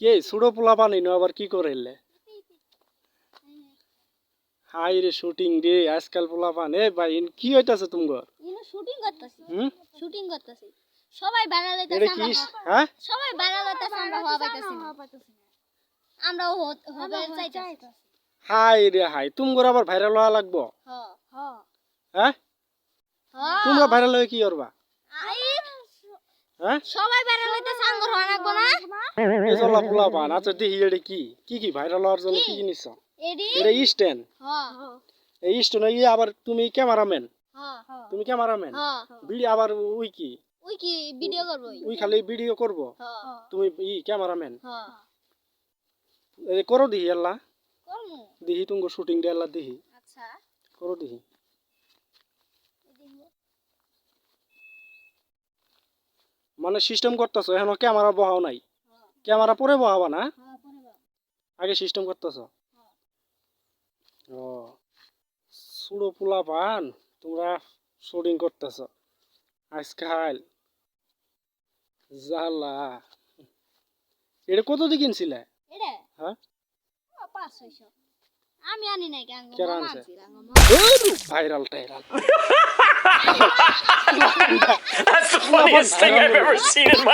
কে সুড়ো পোলা পানি নো আবার কি করেলে হাই রে শুটিং রে আজকাল পোলা পান এ ভাই কি হইতাছে তুমগো ইনো শুটিং করতেছি শুটিং করতেছি সবাই ভাইরাল এটা হইতাছে কি হ্যাঁ সবাই ভাইরাল হইতাছে আমরা হওয়া পাইতাছি না আমরাও হবে চাইতাছি হাই রে হাই তুমগোর আবার ভাইরাল হওয়া লাগবো হ্যাঁ তোমরা ভাইরাল হয়ে কি করবা হ্যাঁ সবাই ভাইরাল হইতাছে আঙ্গুর হওয়া লাগবো না এই চলা পোলা পান আচ্ছা দেখি এটা কি কি কি ভাইরাল হওয়ার জন্য কি জিনিস এডি এটা স্ট্যান্ড এই স্ট্যান্ড এই আবার তুমি ক্যামেরাম্যান তুমি ক্যামেরাম্যান ভিডিও আবার উই কি ভিডিও করব উই খালি ভিডিও করব তুমি ক্যামেরাম্যান এই করো দিহি আল্লাহ করমু দিহি তুমি শুটিং দে আল্লাহ দিহি আচ্ছা করো দিহি মানে সিস্টেম করতেছো এখন ক্যামেরা বহাও নাই ক্যামেরা পরে বহাবা না আগে সিস্টেম করতেছো ও সুড়ো পোলা পান তোমরা শুটিং করতেছো আজকাল জালা এটা কত দিয়ে কিনছিলে এটা হ্যাঁ 500 আমি আনি নাই কেন কেরা আনছে viral টাইরাল That's the funniest thing I've ever seen in my